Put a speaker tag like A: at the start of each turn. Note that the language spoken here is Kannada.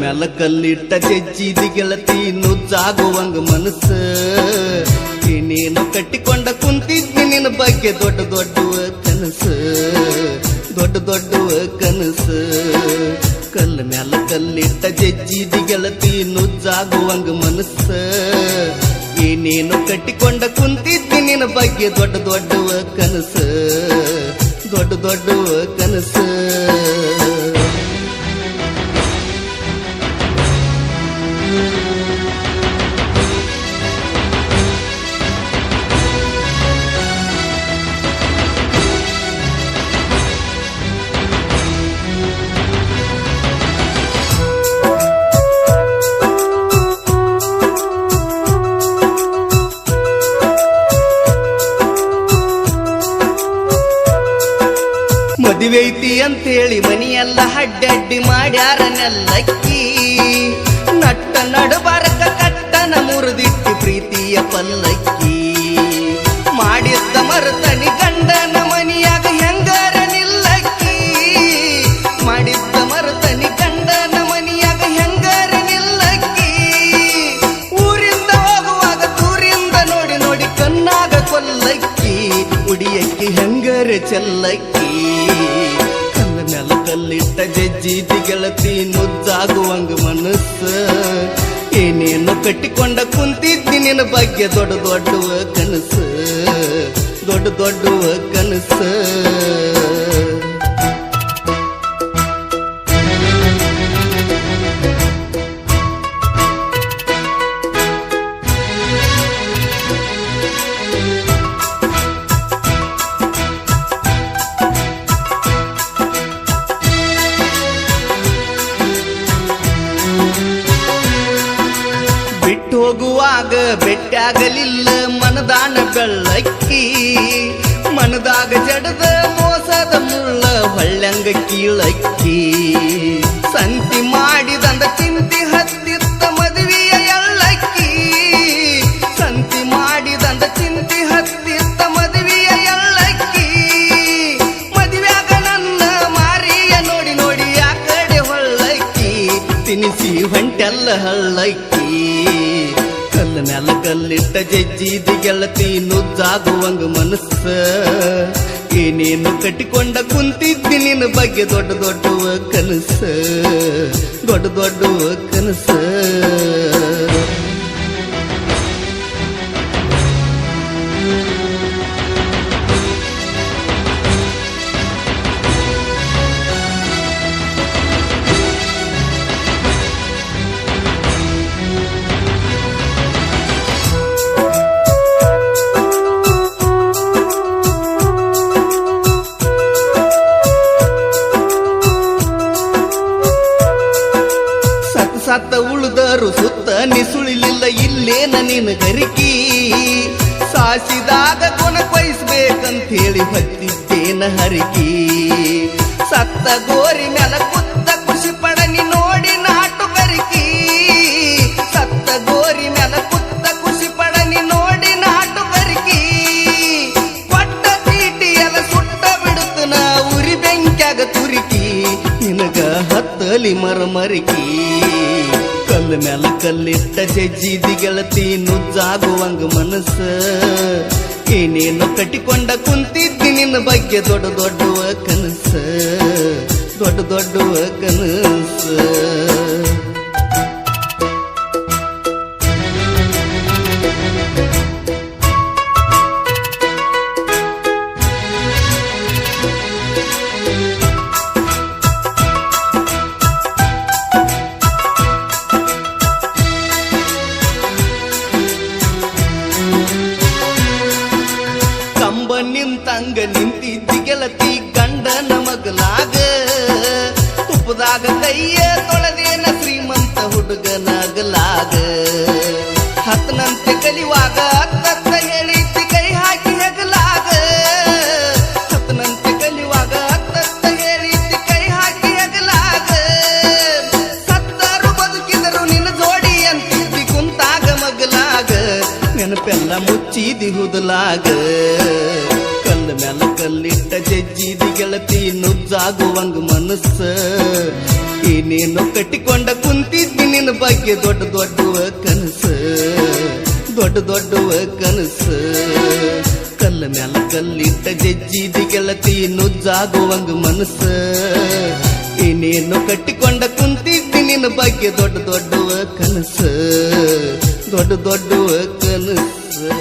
A: ಮ್ಯಾಲ ಕಲ್ಲಿಟ್ಟ ಜಜ್ಜಿದಿ ಗೆಳತಿ ನುಜ್ಜಾಗುವಂಗ ಮನಸ್ಸ ಏನೇನು ಕಟ್ಟಿಕೊಂಡ ಕುಂತಿದ್ನಿ ನಿನ್ನ ಬಗ್ಗೆ ದೊಡ್ಡ ದೊಡ್ಡ ಕನಸು ದೊಡ್ಡ ದೊಡ್ಡ ಕನಸು ಕಲ್ಲ ಮ್ಯಾಲ ಕಲ್ಲಿಟ್ಟ ಜಜ್ಜಿದಿ ಗೆಳತಿ ನುಜ್ಜಾಗುವಂಗ ಮನಸ್ಸ ಏನೇನು ಕಟ್ಟಿಕೊಂಡ ಕುಂತಿದ್ನಿ ನಿನ್ನ ಬಗ್ಗೆ ದೊಡ್ಡ ದೊಡ್ಡ ಕನಸು ದೊಡ್ಡ ದೊಡ್ಡ ಕನಸು ಮದುವೆ ಐತಿ ಅಂತೇಳಿ ಮನಿಯೆಲ್ಲ ಅಡ್ಡಡ್ಡಿ ಮಾಡ್ಯಾರ ನೆಲ್ಲಕ್ಕಿ ನಟ್ಟ ನಡಬಾರಕ ಕಟ್ಟನ ಮುರಿದಿಟ್ಟು ಪ್ರೀತಿಯ ಪಲ್ಲಕ್ಕಿ ಮಾಡಿದ್ದ ಮರುತನಿ ಗಂಡನ ಮನಿಯಾಗ ಹೆಂಗಾರ ನಿಲ್ಲಕ್ಕಿ ಮಾಡಿದ್ದ ಮರುತನಿ ಗಂಡನ ಮನಿಯಾಗ ಹೆಂಗಾರ ನಿಲ್ಲಕ್ಕಿ ಊರಿಂದ ಹೋಗುವಾಗ ದೂರಿಂದ ನೋಡಿ ನೋಡಿ ಕಣ್ಣಾಗ ಕೊಲ್ಲಕ್ಕಿ ಉಡಿಯಕ್ಕಿ ಹೆಂಗಾರ ಚೆಲ್ಲಕ್ಕಿ ಕಲ್ಲ ಮ್ಯಾಲ ಕಲ್ಲಿಟ್ಟ ಜಜ್ಜಿದಿ ಗೆಳತಿ ನುಜ್ಜಾಗುವಂಗ ಮನಸ್ಸ ಏನೇನು ಕಟ್ಟಿಕೊಂಡ ಕುಂತಿದ್ದಿ ನಿನ್ನ ಬಗ್ಗೆ ದೊಡ್ಡ ದೊಡ್ಡ ಕನಸು ದೊಡ್ಡ ದೊಡ್ಡ ಕನಸು ಬಿಟ್ಟು ಹೋಗುವಾಗ ಬೆಟ್ಟಾಗಲಿಲ್ಲ ಮನದಾನ ಬೆಳ್ಳಕ್ಕಿ ಮನದಾಗ ಜಡದ ಮೋಸದ ಮುಳ್ಳ ಹೊಳ್ಳಂಗ ಕೀಳಕ್ಕಿ ಸಂತಿ ಮಾಡಿದಂದ ಚಿಂತಿ ಹತ್ತಿತ್ತ ಮದುವೆಯ ಎಳ್ಳಕ್ಕಿ ಸಂತಿ ಮಾಡಿದಂದ ಚಿಂತಿ ಹತ್ತಿತ್ತ ಮದುವೆಯ ಎಳ್ಳಕ್ಕಿ ಮದುವೆಯಾಗ ನನ್ನ ಮಾರಿಯ ನೋಡಿ ನೋಡಿ ಆ ಕಡೆ ಹೊಳ್ಳಕ್ಕಿ ತಿನಿಸಿ ಹೊಂಟೆಲ್ಲ ಹಳ್ಳಕ್ಕಿ ಕಲ್ಲ ಮ್ಯಾಲ ಕಲ್ಲಿಟ್ಟ ಜಜ್ಜಿದಿ ಗೆಳತಿ ನುಜ್ಜಾಗುವಂಗ ಮನಸ್ಸ ಏನೇನು ಕಟ್ಟಿಕೊಂಡ ಕುಂತಿದ್ದಿ ನಿನ್ನ ಬಗ್ಗೆ ದೊಡ್ಡ ದೊಡ್ಡ ಕನಸು ದೊಡ್ಡ ದೊಡ್ಡ ಕನಸು ಸತ್ತ ಉಳಿದರು ಸುತ್ತ ನಿಸುಳಿಲಿಲ್ಲ ಇಲ್ಲೇನ ನಿನ್ನ ಗರಿಕಿ ಸಾಸಿದಾಗ ಕೊನಕೊಯ್ಸ್ಬೇಕಂತ ಹೇಳಿ ಹೊತ್ತಿದ್ದೇನ ಹರಿಕಿ ಸತ್ತ ಗೋರಿ ಮ್ಯಾಲ ಕುತ್ತ ಖುಷಿ ಪಡನಿ ನೋಡಿ ನಾಟು ಗರಿಕಿ ಸತ್ತ ಗೋರಿ ಮ್ಯಾಲ ಕುತ್ತ ಖುಷಿ ಪಡನಿ ನೋಡಿ ನಾಟು ಗರಿಕಿ ಕೊಟ್ಟ ಚೀಟಿ ಎಲ್ಲ ಸುಟ್ಟ ಬಿಡುತ್ತ ನಾ ಉರಿ ಬೆಂಕ್ಯಾಗ ತುರಿಕಿ ನಿನಗ ಹತ್ತಲಿ ಮರಮರಿಕಿ ಕಲ್ಲ ಮ್ಯಾಲ ಕಲ್ಲಿಟ್ಟ ಜಜ್ಜಿದಿ ಗೆಳತಿ ನುಜ್ಜಾಗುವಂಗ ಮನಸ್ಸ ಏನೇನು ಕಟ್ಟಿಕೊಂಡ ಕುಂತಿದ್ದಿ ನಿನ್ನ ಬಗ್ಗೆ ದೊಡ್ಡ ದೊಡ್ಡ ಕನಸು ದೊಡ್ಡ ದೊಡ್ಡ ಕನಸು ನಿಂತಂಗ ನಿಂತಿದ್ದಿ ಗೆಳತಿ ಗಂಡನ ಮಗಲಾಗ ತುಪ್ಪದಾಗ ಕೈಯ ತೊಳೆದೇನ ಶ್ರೀಮಂತ ಹುಡುಗನಾಗಲಾಗ ಹತ್ತನಂತೆ ಕಲಿವಾಗ ಅತ್ತ ಹೇಳಿದ್ದಿ ಕೈ ಹಾಕಿ ಹೆಗಲಾಗ ಹತ್ತನಂತೆ ಕಲಿವಾಗ ಅತ್ತ ಹೇಳಿದ್ದಿ ಕೈ ಹಾಕಿ ಹೆಗಲಾಗ ಸತ್ತರು ಬದುಕಿದರು ನಿನ್ನ ಜೋಡಿ ಅಂತಿದ್ದಿ ಕುಂತಾಗ ಮಗಲಾಗ ನೆನಪೆಲ್ಲ ಮುಚ್ಚಿದಿ ಹುದಲಾಗ ಕಲ್ಲ ಮ್ಯಾಲ ಕಲ್ಲಿಟ್ಟ ಜಜ್ಜಿದಿ ಗೆಳತಿ ನುಜ್ಜಾಗುವಂಗ ಮನಸ್ಸ ಏನೇನೋ ಕಟ್ಟಿಕೊಂಡ ಕುಂತಿದ್ದಿ ನಿನ್ನ ಬಗ್ಗೆ ದೊಡ್ಡ ದೊಡ್ಡವ ಕನಸು ದೊಡ್ಡ ದೊಡ್ಡವ ಕನಸು ಕಲ್ಲ ಮ್ಯಾಲ ಕಲ್ಲಿಟ್ಟ ಜಜ್ಜಿದಿ ಗೆಳತಿ ನುಜ್ಜಾಗುವಂಗ ಮನಸ್ಸು ಏನೇನೋ ಕಟ್ಟಿಕೊಂಡ ಕುಂತಿದ್ದಿ ನಿನ್ನ ಬಗ್ಗೆ ದೊಡ್ಡ ದೊಡ್ಡವ ಕನಸು ದೊಡ್ಡ ದೊಡ್ಡವ ಕನಸು